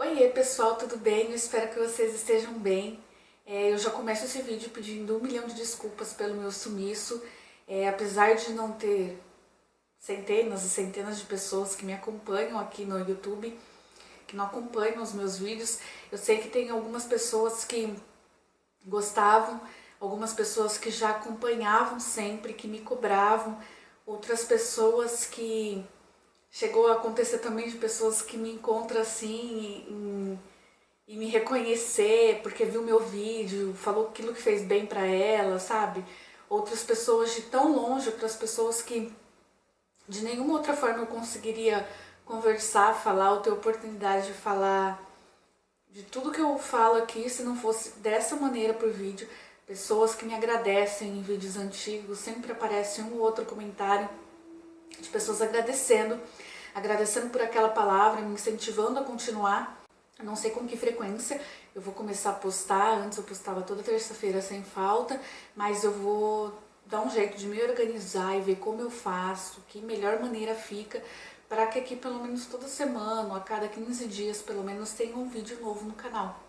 Oiê pessoal, tudo bem? Eu espero que vocês estejam bem. Eu já começo esse vídeo pedindo 1 milhão de desculpas pelo meu sumiço. Apesar de não ter centenas e centenas de pessoas que me acompanham aqui no YouTube, que não acompanham os meus vídeos, eu sei que tem algumas pessoas que gostavam, algumas pessoas que já acompanhavam sempre, que me cobravam, outras pessoas que... Chegou a acontecer também de pessoas que me encontram assim e me reconhecer porque viu meu vídeo, falou aquilo que fez bem pra ela, sabe? Outras pessoas de tão longe, outras pessoas que de nenhuma outra forma eu conseguiria conversar, falar ou ter oportunidade de falar de tudo que eu falo aqui se não fosse dessa maneira por vídeo. Pessoas que me agradecem em vídeos antigos, sempre aparece um ou outro comentário de pessoas agradecendo por aquela palavra, me incentivando a continuar. Eu não sei com que frequência eu vou começar a postar. Antes eu postava toda terça-feira sem falta, mas eu vou dar um jeito de me organizar e ver como eu faço, que melhor maneira fica, para que aqui pelo menos toda semana, ou a cada 15 dias pelo menos, tenha um vídeo novo no canal.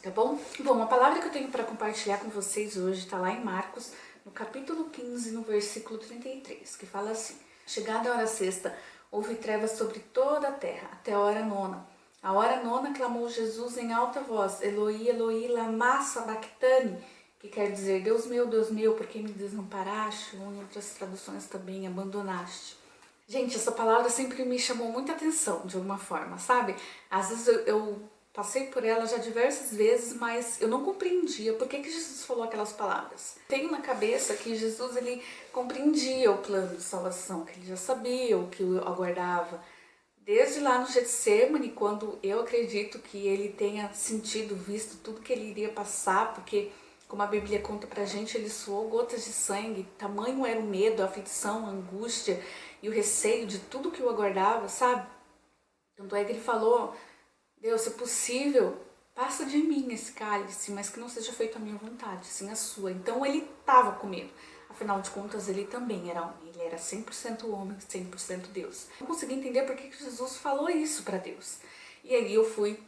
Tá bom? Bom, a palavra que eu tenho para compartilhar com vocês hoje está lá em Marcos, no capítulo 15, no versículo 33, que fala assim: Chegada a hora sexta, houve trevas sobre toda a terra, até a hora nona. A hora nona clamou Jesus em alta voz: Eloi, Eloi, lama sabachthani, que quer dizer: Deus meu, por que me desamparaste? Ou em outras traduções também, abandonaste. Gente, essa palavra sempre me chamou muita atenção, de alguma forma, sabe? Às vezes eu passei por ela já diversas vezes, mas eu não compreendia por que Jesus falou aquelas palavras. Tenho na cabeça que Jesus ele compreendia o plano de salvação, que ele já sabia o que o aguardava. Desde lá no Getsemane, quando eu acredito que ele tenha sentido, visto tudo que ele iria passar, porque, como a Bíblia conta pra gente, ele suou gotas de sangue, tamanho era o medo, a aflição, a angústia e o receio de tudo que o aguardava, sabe? Tanto é que ele falou: Deus, se possível, passa de mim esse cálice, mas que não seja feito a minha vontade, sim a sua. Então ele estava com medo. Afinal de contas, ele também era homem. Ele era 100% homem, 100% Deus. Não consegui entender por que Jesus falou isso para Deus. E aí eu fui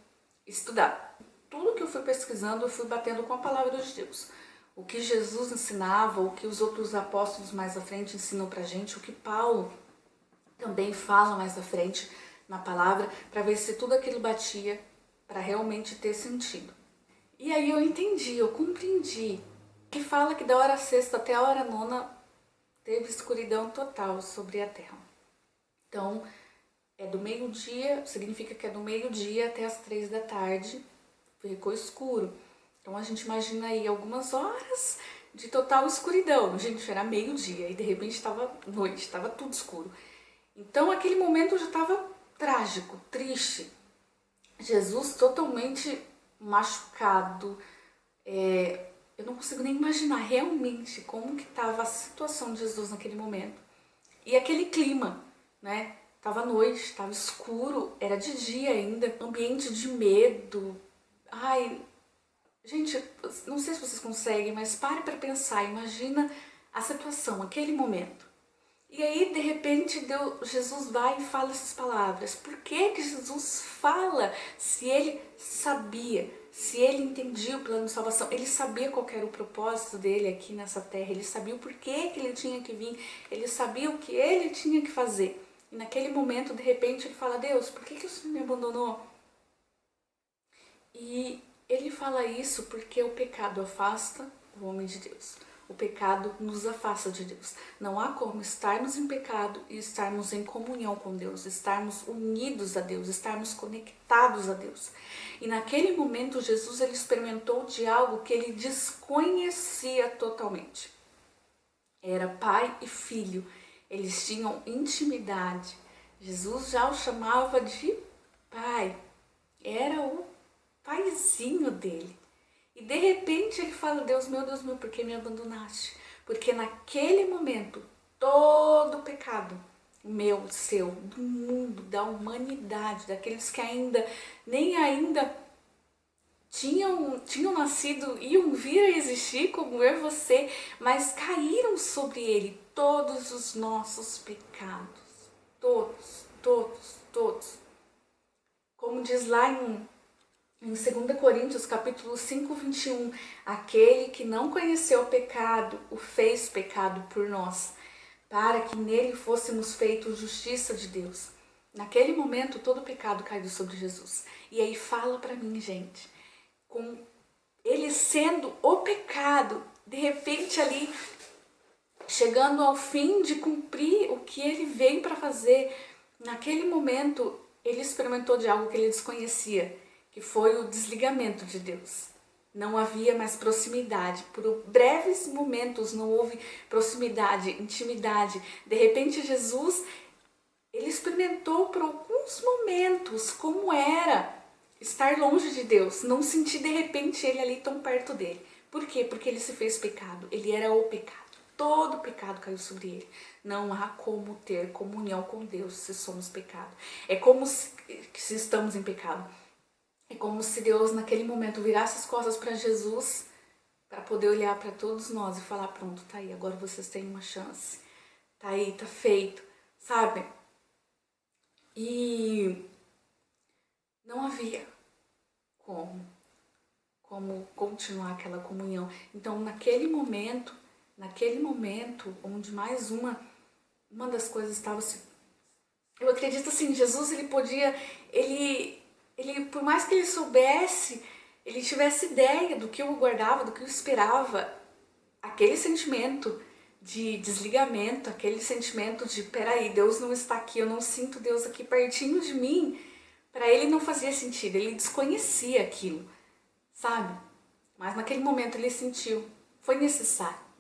estudar. Tudo que eu fui pesquisando, eu fui batendo com a palavra de Deus. O que Jesus ensinava, o que os outros apóstolos mais à frente ensinam pra gente, o que Paulo também fala mais à frente na palavra, para ver se tudo aquilo batia para realmente ter sentido. E aí eu entendi, eu compreendi, que fala que da hora sexta até a hora nona teve escuridão total sobre a terra. Então, é do meio-dia, significa que é do meio-dia até as 3 da tarde, ficou escuro. Então a gente imagina aí algumas horas de total escuridão. Gente, era meio-dia e de repente estava noite, estava tudo escuro. Então aquele momento já estava trágico, triste. Jesus totalmente machucado. Eu não consigo nem imaginar realmente como que estava a situação de Jesus naquele momento. E aquele clima, né? Tava noite, tava escuro, era de dia ainda, ambiente de medo. Ai, gente, não sei se vocês conseguem, mas pare para pensar, imagina a situação, aquele momento. E aí, de repente, Jesus vai e fala essas palavras. Por que Jesus fala se ele sabia, se ele entendia o plano de salvação? Ele sabia qual era o propósito dele aqui nessa terra, ele sabia o porquê que ele tinha que vir, ele sabia o que ele tinha que fazer. E naquele momento, de repente, ele fala: Deus, por que o Senhor me abandonou? E ele fala isso porque o pecado afasta o homem de Deus. O pecado nos afasta de Deus. Não há como estarmos em pecado e estarmos em comunhão com Deus, estarmos unidos a Deus, estarmos conectados a Deus. E naquele momento Jesus ele experimentou de algo que ele desconhecia totalmente. Era pai e filho, eles tinham intimidade. Jesus já o chamava de pai, era o paizinho dele. E de repente ele fala: Deus meu, por que me abandonaste? Porque naquele momento, todo o pecado, meu, seu, do mundo, da humanidade, daqueles que nem ainda tinham nascido, iam vir a existir como eu e você, mas caíram sobre ele todos os nossos pecados. Todos. Como diz lá em 2 Coríntios, capítulo 5, 21, aquele que não conheceu o pecado, o fez pecado por nós, para que nele fôssemos feitos justiça de Deus. Naquele momento, todo o pecado caiu sobre Jesus. E aí fala para mim, gente, com ele sendo o pecado, de repente ali, chegando ao fim de cumprir o que ele veio para fazer, naquele momento, ele experimentou de algo que ele desconhecia, que foi o desligamento de Deus. Não havia mais proximidade. Por breves momentos não houve proximidade, intimidade. De repente, Jesus, ele experimentou por alguns momentos como era estar longe de Deus, não sentir de repente ele ali tão perto dele. Por quê? Porque ele se fez pecado, ele era o pecado. Todo pecado caiu sobre ele. Não há como ter comunhão com Deus se somos pecado. É como se estamos em pecado. É como se Deus naquele momento virasse as costas para Jesus, para poder olhar para todos nós e falar, pronto, tá aí, agora vocês têm uma chance. Tá aí, tá feito, sabe? E não havia como continuar aquela comunhão. Então, naquele momento onde mais uma das coisas estava se... Eu acredito assim, Jesus, ele podia, ele, por mais que ele soubesse, ele tivesse ideia do que eu guardava, do que eu esperava, aquele sentimento de desligamento, aquele sentimento de, peraí, Deus não está aqui, eu não sinto Deus aqui pertinho de mim, para ele não fazia sentido, ele desconhecia aquilo, sabe? Mas naquele momento ele sentiu, foi necessário.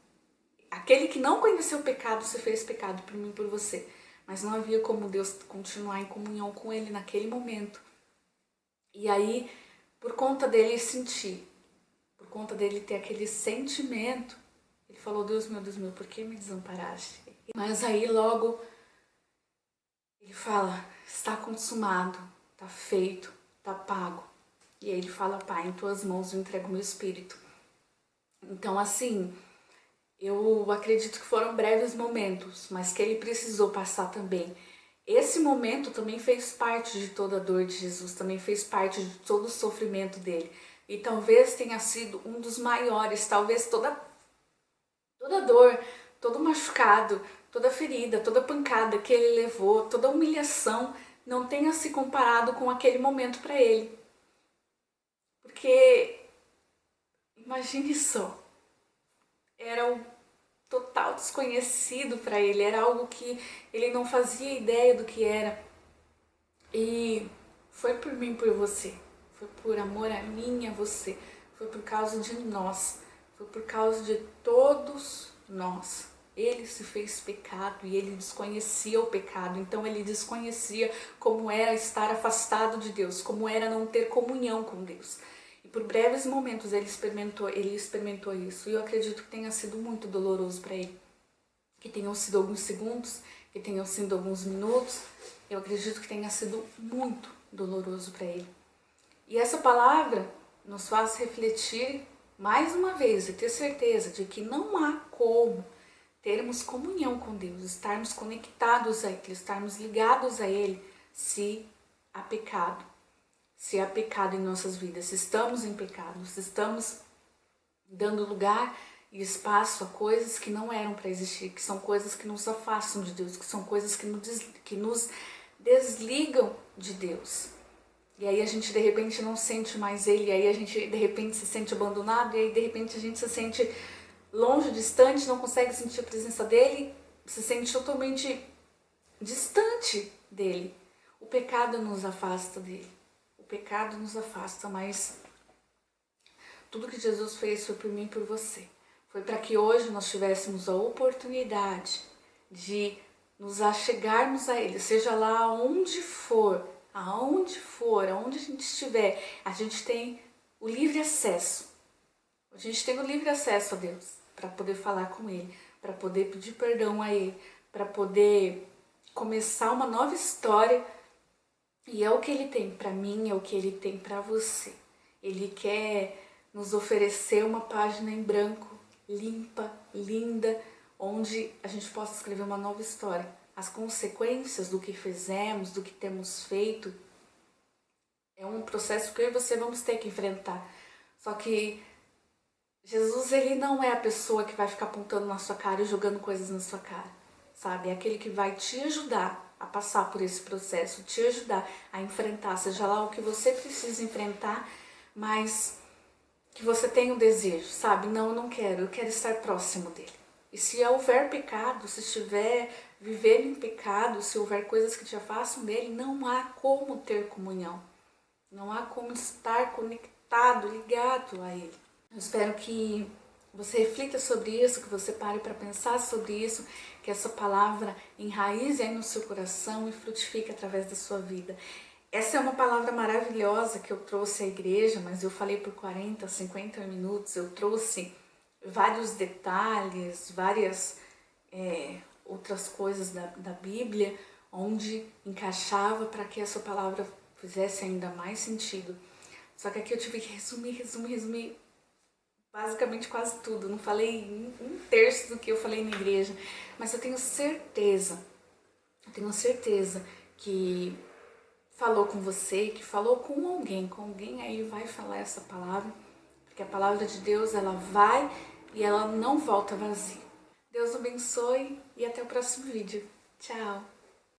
Aquele que não conheceu o pecado se fez pecado por mim e por você. Mas não havia como Deus continuar em comunhão com ele naquele momento. E aí, por conta dele sentir, por conta dele ter aquele sentimento, ele falou, Deus meu, por que me desamparaste? Mas aí logo ele fala, está consumado, está feito, está pago. E aí ele fala, Pai, em tuas mãos eu entrego meu espírito. Então assim, eu acredito que foram breves momentos, mas que ele precisou passar também. Esse momento também fez parte de toda a dor de Jesus, também fez parte de todo o sofrimento dele. E talvez tenha sido um dos maiores, talvez toda dor, todo machucado, toda ferida, toda pancada que ele levou, toda humilhação não tenha se comparado com aquele momento para ele. Porque, imagine só, era um total desconhecido para ele, era algo que ele não fazia ideia do que era. E foi por mim, por você, foi por amor a mim e a você, foi por causa de nós, foi por causa de todos nós. Ele se fez pecado e ele desconhecia o pecado, então ele desconhecia como era estar afastado de Deus, como era não ter comunhão com Deus. E por breves momentos ele experimentou isso. E eu acredito que tenha sido muito doloroso para ele. Que tenham sido alguns segundos, que tenham sido alguns minutos. Eu acredito que tenha sido muito doloroso para ele. E essa palavra nos faz refletir mais uma vez e ter certeza de que não há como termos comunhão com Deus, estarmos conectados a Ele, estarmos ligados a Ele, se há pecado. Se há pecado em nossas vidas, se estamos em pecado, se estamos dando lugar e espaço a coisas que não eram para existir, que são coisas que nos afastam de Deus, que são coisas que nos desligam de Deus. E aí a gente de repente não sente mais Ele, e aí a gente de repente se sente abandonado, e aí de repente a gente se sente longe, distante, não consegue sentir a presença dEle, se sente totalmente distante dEle. O pecado nos afasta dEle. O pecado nos afasta, mas tudo que Jesus fez foi por mim e por você. Foi para que hoje nós tivéssemos a oportunidade de nos achegarmos a Ele, seja lá onde for, aonde a gente estiver, a gente tem o livre acesso. A gente tem o livre acesso a Deus para poder falar com Ele, para poder pedir perdão a Ele, para poder começar uma nova história. E é o que Ele tem para mim, é o que Ele tem para você. Ele quer nos oferecer uma página em branco, limpa, linda, onde a gente possa escrever uma nova história. As consequências do que fizemos, do que temos feito, É um processo que eu e você vamos ter que enfrentar. Só que Jesus, ele não é a pessoa que vai ficar apontando na sua cara e jogando coisas na sua cara, sabe? É aquele que vai te ajudar a passar por esse processo, te ajudar a enfrentar, seja lá o que você precisa enfrentar, mas que você tenha o desejo, sabe? Não, eu não quero, eu quero estar próximo dele. E se houver pecado, se estiver vivendo em pecado, se houver coisas que te afastam dele, não há como ter comunhão. Não há como estar conectado, ligado a ele. Eu espero que você reflita sobre isso, que você pare para pensar sobre isso, que essa palavra enraize aí no seu coração e frutifique através da sua vida. Essa é uma palavra maravilhosa que eu trouxe à igreja, mas eu falei por 40, 50 minutos, eu trouxe vários detalhes, várias outras coisas da Bíblia, onde encaixava para que essa palavra fizesse ainda mais sentido. Só que aqui eu tive que resumir basicamente quase tudo. Não falei um terço do que eu falei na igreja, mas eu tenho certeza que falou com você, que falou com alguém aí vai falar essa palavra, porque a palavra de Deus, ela vai e ela não volta vazia. Deus abençoe e até o próximo vídeo. Tchau!